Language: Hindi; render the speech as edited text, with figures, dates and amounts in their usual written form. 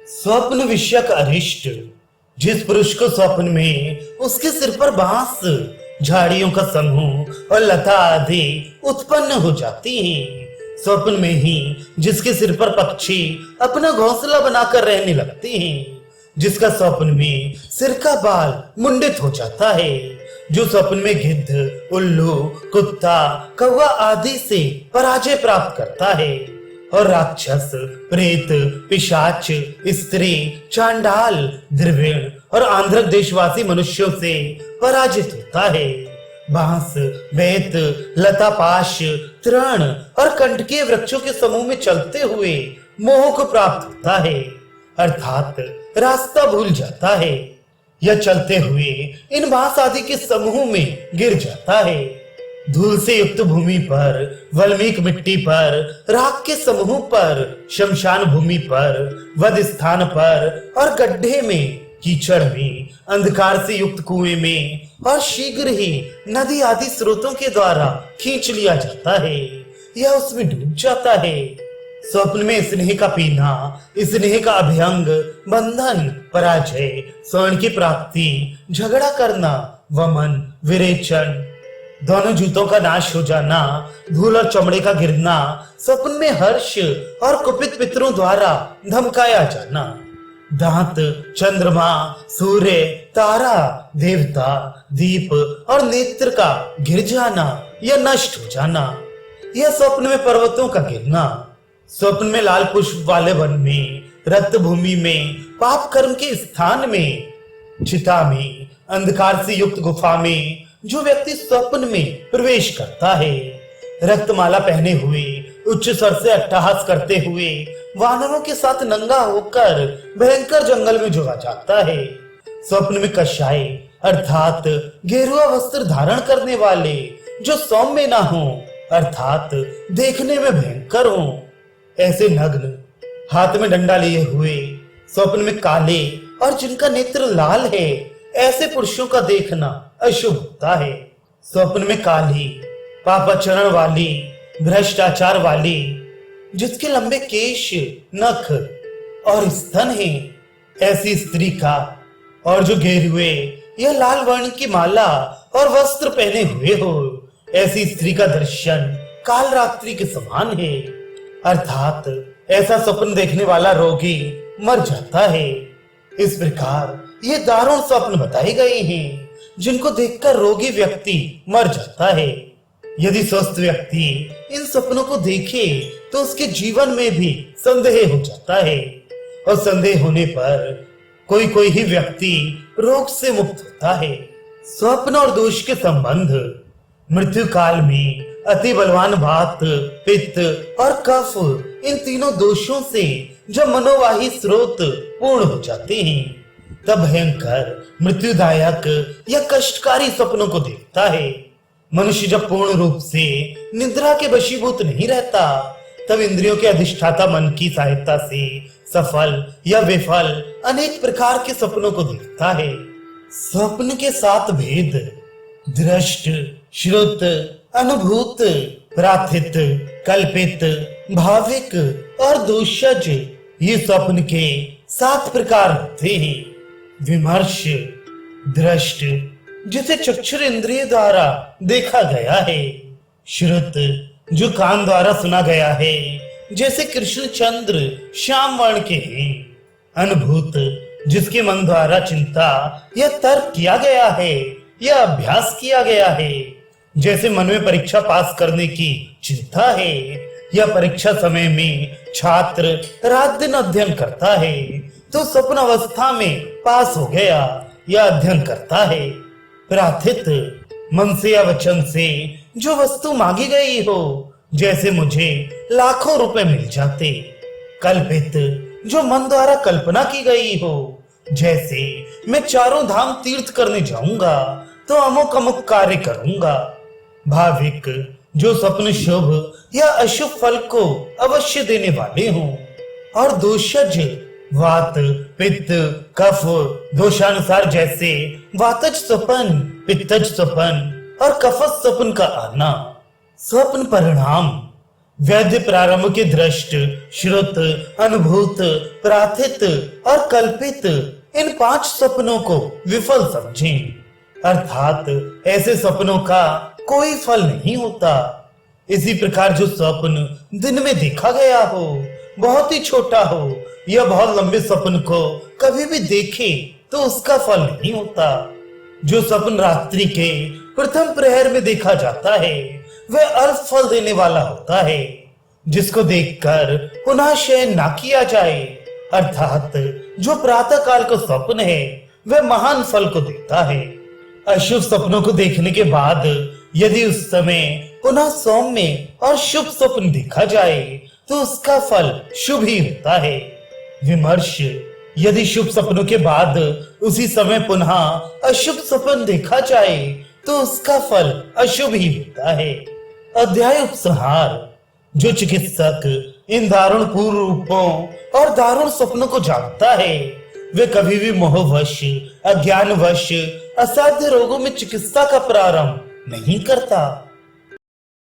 स्वप्न विषयक अरिष्ट। जिस पुरुष को स्वप्न में उसके सिर पर बांस, झाड़ियों का समूह और लता आदि उत्पन्न हो जाती हैं, स्वप्न में ही जिसके सिर पर पक्षी अपना घोंसला बनाकर रहने लगते हैं, जिसका स्वप्न में सिर का बाल मुंडित हो जाता है, जो स्वप्न में गिद्ध, उल्लू, कुत्ता, कौवा आदि से पराजय प्राप्त करता है और राक्षस, प्रेत, पिशाच, स्त्री, चांडाल, द्रविण और आंध्र देशवासी मनुष्यों से पराजित होता है, बांस, बेत, लतापाश, तृण और कंटकीय वृक्षों के समूह में चलते हुए मोह को प्राप्त होता है, अर्थात रास्ता भूल जाता है या चलते हुए इन बांस आदि के समूह में गिर जाता है, धूल से युक्त भूमि पर, वल्मीक मिट्टी पर, राख के समूह पर, शमशान भूमि पर, वध स्थान पर और गड्ढे में, कीचड़ में, अंधकार से युक्त कुएं में और शीघ्र ही नदी आदि स्रोतों के द्वारा खींच लिया जाता है या उसमें डूब जाता है। स्वप्न में स्नेह का पीना, स्नेह का अभ्यंग, बंधन, पराजय, स्वर्ण की प्राप्ति, झगड़ा करना, वमन, विरेचन, दोनों जूतों का नाश हो जाना, धूल और चमड़े का गिरना, स्वप्न में हर्ष और कुपित पितरों द्वारा धमकाया जाना, दांत, चंद्रमा, सूर्य, तारा, देवता, दीप और नेत्र का गिर जाना या नष्ट हो जाना, यह स्वप्न में पर्वतों का गिरना, स्वप्न में लाल पुष्प वाले वन में, रक्त भूमि में, पाप कर्म के स्थान में, चिता में, अंधकार से युक्त गुफा में जो व्यक्ति स्वप्न में प्रवेश करता है, रक्तमाला पहने हुए, उच्च स्वर से अट्टहास करते हुए, वानरों के साथ नंगा होकर भयंकर जंगल में जुड़ा जाता है, स्वप्न में कषाय अर्थात गेरुआ वस्त्र धारण करने वाले जो सौम्य ना हो अर्थात देखने में भयंकर हो, ऐसे नग्न, हाथ में डंडा लिए हुए, स्वप्न में काले और जिनका नेत्र लाल है, ऐसे पुरुषों का देखना अशुभ होता है। स्वप्न में काली, पापाचरण वाली, भ्रष्टाचार वाली, जिसके लंबे केश, नख और स्तन हैं, ऐसी स्त्री का, और जो गेरुए या लाल वर्ण की माला और वस्त्र पहने हुए हो, ऐसी स्त्री का दर्शन काल रात्रि के समान है, अर्थात ऐसा स्वप्न देखने वाला रोगी मर जाता है। इस प्रकार ये दारुण स्वप्न बताए गए हैं जिनको देखकर रोगी व्यक्ति मर जाता है। यदि स्वस्थ व्यक्ति इन सपनों को देखे तो उसके जीवन में भी संदेह हो जाता है और संदेह होने पर कोई कोई ही व्यक्ति रोग से मुक्त होता है। स्वप्न और दोष के संबंध। मृत्यु काल में अति बलवान वात, पित्त और कफ, इन तीनों दोषों से जब मनोवाही स्रोत पूर्ण हो जाते हैं तब भयंकर, मृत्युदायक या कष्टकारी सपनों को देखता है। मनुष्य जब पूर्ण रूप से निद्रा के वशीभूत नहीं रहता तब इंद्रियों के अधिष्ठाता मन की सहायता से सफल या विफल अनेक प्रकार के सपनों को देखता है। स्वप्न के 7 भेद: दृष्ट, श्रुत, अनुभूत, प्राथित, कल्पित, भाविक और दोषज, ये स्वप्न के 7 प्रकार होते हैं। विमर्श, दृष्ट, जिसे चक्षुर इंद्रिय द्वारा देखा गया है। श्रुत, जो कान द्वारा सुना गया है, जैसे कृष्ण चंद्र श्याम वर्ण के हैं। अनुभूत, जिसके मन द्वारा चिंता या तर्क किया गया है या अभ्यास किया गया है, जैसे मन में परीक्षा पास करने की चिंता है या परीक्षा समय में छात्र रात दिन अध्ययन करता है तो स्वप्न अवस्था में पास हो गया या अध्ययन करता है। प्रार्थित, मन से या वचन से जो वस्तु मांगी गई हो, जैसे मुझे लाखों रुपए मिल जाते। कल्पित, जो मन द्वारा कल्पना की गई हो, जैसे मैं 4 धाम तीर्थ करने जाऊंगा तो अमुक अमुक कार्य करूंगा। भाविक, जो स्वप्न शुभ या अशुभ फल को अवश्य देने वाले हों। और दोषज, वात, पित्त, कफ, दोषानुसार, जैसे वातज स्वपन, पित्तज स्वपन और कफज स्वपन का आना। स्वप्न परिणाम, वैद्य प्रारंभ के दृष्ट, श्रुत, अनुभूत, प्रार्थित और कल्पित इन 5 सपनों को विफल समझें, अर्थात ऐसे सपनों का कोई फल नहीं होता। इसी प्रकार जो स्वप्न दिन में देखा गया हो, बहुत ही छोटा हो या बहुत लंबे सपन को कभी भी देखे तो उसका फल नहीं होता। जो सपन रात्रि के प्रथम प्रहर में देखा जाता है वह अल्प फल देने वाला होता है, जिसको देखकर पुनः शयन ना किया जाए, अर्थात जो प्रातः काल का स्वप्न है वह महान फल को देता है। अशुभ सपनों को देखने के बाद यदि उस समय पुनः सौम्य और शुभ स्वप्न देखा जाए तो उसका फल शुभ ही होता है। विमर्श, यदि शुभ सपनों के बाद उसी समय पुनः अशुभ स्वप्न देखा जाए तो उसका फल अशुभ ही होता है। अध्याय उपसंहार, जो चिकित्सक इन दारुण पूर्व रूपों और दारुण सपनों को जानता है वे कभी भी मोहवश, अज्ञानवश असाध्य रोगों में चिकित्सा का प्रारंभ नहीं करता।